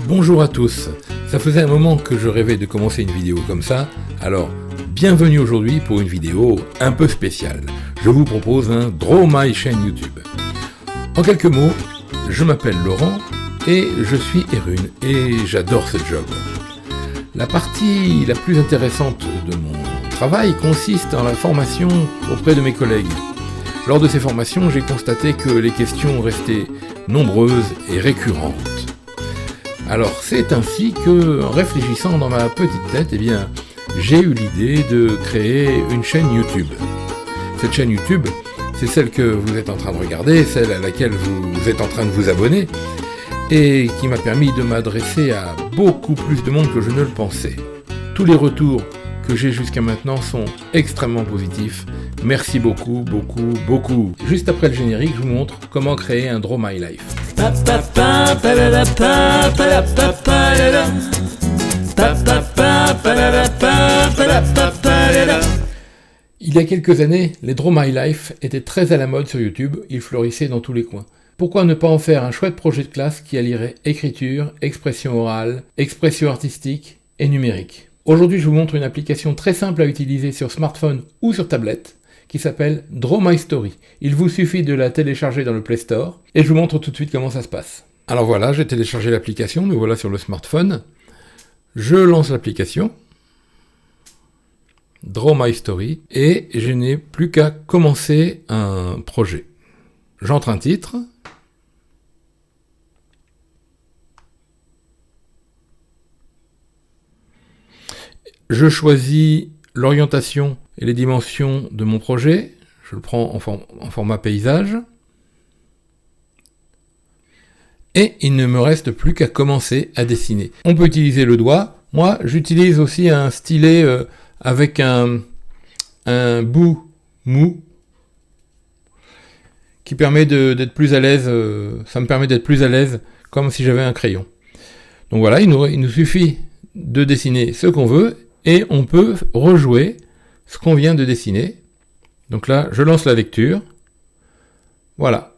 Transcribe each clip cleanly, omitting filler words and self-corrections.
Bonjour à tous, ça faisait un moment que je rêvais de commencer une vidéo comme ça, alors bienvenue aujourd'hui pour une vidéo un peu spéciale. Je vous propose un Draw My chaîne YouTube. En quelques mots, je m'appelle Laurent et je suis Erune et j'adore ce job. La partie la plus intéressante de mon travail consiste en la formation auprès de mes collègues. Lors de ces formations, j'ai constaté que les questions restaient nombreuses et récurrentes. Alors c'est ainsi que, en réfléchissant dans ma petite tête, j'ai eu l'idée de créer une chaîne YouTube. Cette chaîne YouTube, c'est celle que vous êtes en train de regarder, celle à laquelle vous êtes en train de vous abonner, et qui m'a permis de m'adresser à beaucoup plus de monde que je ne le pensais. Tous les retours que j'ai jusqu'à maintenant sont extrêmement positifs. Merci beaucoup, beaucoup, beaucoup. Juste après le générique, je vous montre comment créer un Draw My Life. Il y a quelques années, les Draw My Life étaient très à la mode sur YouTube, ils fleurissaient dans tous les coins. Pourquoi ne pas en faire un chouette projet de classe qui allierait écriture, expression orale, expression artistique et numérique? Aujourd'hui, je vous montre une application très simple à utiliser sur smartphone ou sur tablette qui s'appelle Draw My Story. Il vous suffit de la télécharger dans le Play Store et je vous montre tout de suite comment ça se passe. Alors voilà, j'ai téléchargé l'application, nous voilà sur le smartphone. Je lance l'application, Draw My Story, et je n'ai plus qu'à commencer un projet. J'entre un titre. Je choisis l'orientation et les dimensions de mon projet. Je le prends en format paysage. Et il ne me reste plus qu'à commencer à dessiner. On peut utiliser le doigt. Moi, j'utilise aussi un stylet avec un bout mou qui permet d'être plus à l'aise. Ça me permet d'être plus à l'aise comme si j'avais un crayon. Donc voilà, il nous suffit de dessiner ce qu'on veut et on peut rejouer ce qu'on vient de dessiner. Donc là, je lance la lecture. Voilà.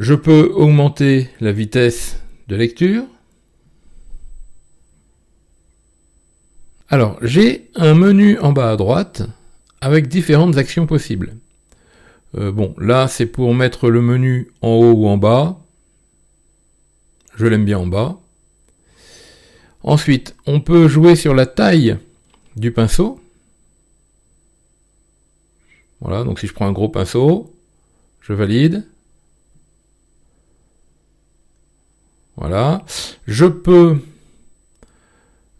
Je peux augmenter la vitesse de lecture. Alors, j'ai un menu en bas à droite avec différentes actions possibles. Là, c'est pour mettre le menu en haut ou en bas. Je l'aime bien en bas. Ensuite, on peut jouer sur la taille du pinceau. Voilà, donc si je prends un gros pinceau, je valide. Voilà. Je peux,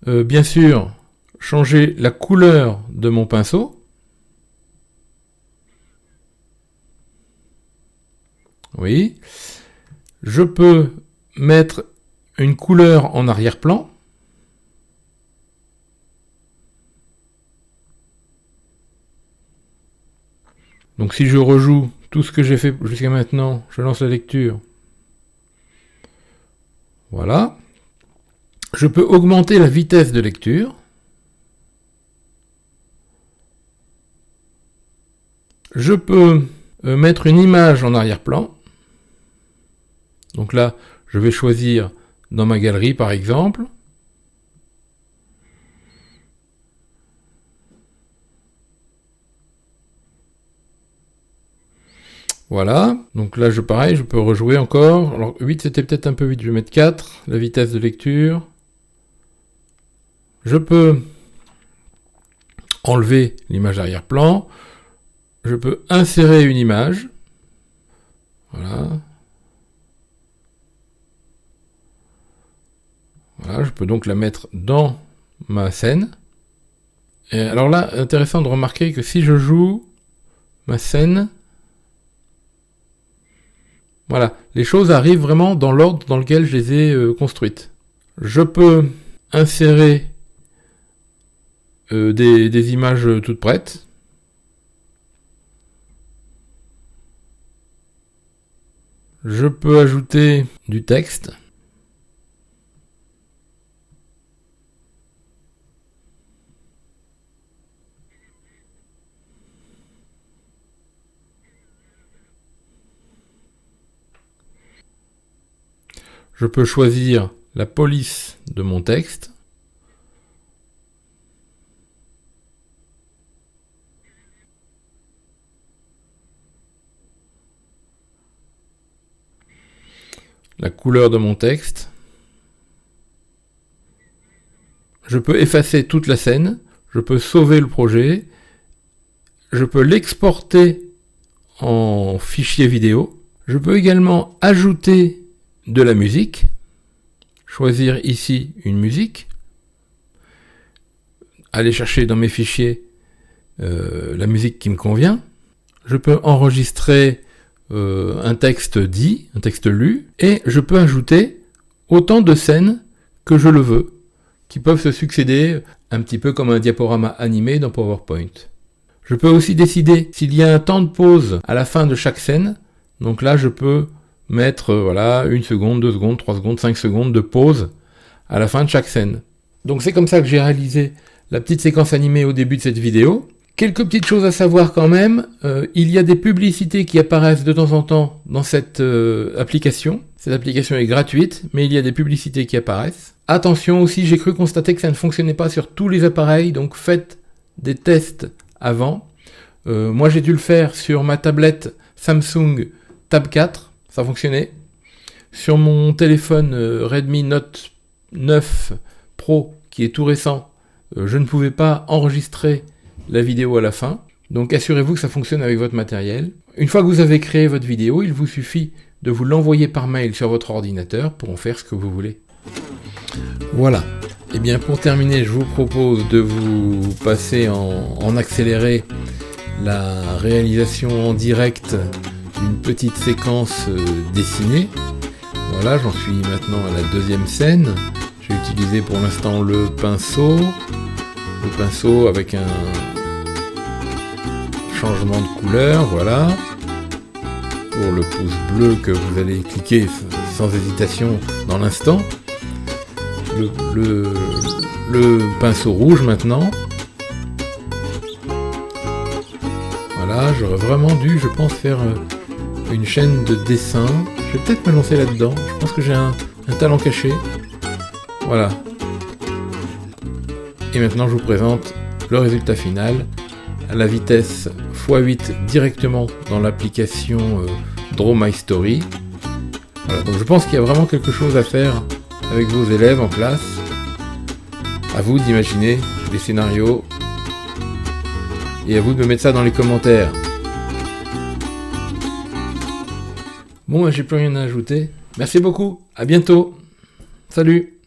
bien sûr, changer la couleur de mon pinceau. Oui. Je peux mettre une couleur en arrière-plan. Donc si je rejoue tout ce que j'ai fait jusqu'à maintenant, je lance la lecture. Voilà. Je peux augmenter la vitesse de lecture. Je peux mettre une image en arrière-plan. Donc là, je vais choisir dans ma galerie par exemple. Voilà, donc là pareil, je peux rejouer encore. Alors 8 c'était peut-être un peu vite, je vais mettre 4, la vitesse de lecture. Je peux enlever l'image arrière-plan. Je peux insérer une image. Voilà. Voilà, je peux donc la mettre dans ma scène. Et alors là, intéressant de remarquer que si je joue ma scène, voilà, les choses arrivent vraiment dans l'ordre dans lequel je les ai construites. Je peux insérer des images toutes prêtes. Je peux ajouter du texte. Je peux choisir la police de mon texte. La couleur de mon texte. Je peux effacer toute la scène, je peux sauver le projet, je peux l'exporter en fichier vidéo. Je peux également ajouter de la musique, choisir ici une musique, aller chercher dans mes fichiers la musique qui me convient. Je peux enregistrer un texte dit, un texte lu, et je peux ajouter autant de scènes que je le veux, qui peuvent se succéder un petit peu comme un diaporama animé dans PowerPoint. Je peux aussi décider s'il y a un temps de pause à la fin de chaque scène. Donc là, je peux mettre 1 seconde, 2 secondes, 3 secondes, 5 secondes de pause à la fin de chaque scène. Donc c'est comme ça que j'ai réalisé la petite séquence animée au début de cette vidéo. Quelques petites choses à savoir quand même. Il y a des publicités qui apparaissent de temps en temps dans cette application. Cette application est gratuite, mais il y a des publicités qui apparaissent. Attention aussi, j'ai cru constater que ça ne fonctionnait pas sur tous les appareils, donc faites des tests avant. Moi j'ai dû le faire sur ma tablette Samsung Tab 4, ça fonctionnait. Sur mon téléphone Redmi Note 9 Pro, qui est tout récent, je ne pouvais pas enregistrer la vidéo à la fin. Donc assurez-vous que ça fonctionne avec votre matériel. Une fois que vous avez créé votre vidéo, il vous suffit de vous l'envoyer par mail sur votre ordinateur pour en faire ce que vous voulez. Voilà. Et bien pour terminer, je vous propose de vous passer en accéléré la réalisation en direct d'une petite séquence dessinée. Voilà, j'en suis maintenant à la deuxième scène. J'ai utilisé pour l'instant le pinceau avec un changement de couleur, voilà. Pour le pouce bleu que vous allez cliquer sans hésitation dans l'instant. Le pinceau rouge maintenant. Voilà, j'aurais vraiment dû, je pense, faire une chaîne de dessin. Je vais peut-être me lancer là-dedans. Je pense que j'ai un talent caché. Voilà. Et maintenant, je vous présente le résultat final à la vitesse x8 directement dans l'application Draw My Story. Voilà, donc je pense qu'il y a vraiment quelque chose à faire avec vos élèves en classe. À vous d'imaginer des scénarios et à vous de me mettre ça dans les commentaires. Bon, j'ai plus rien à ajouter. Merci beaucoup, à bientôt. Salut.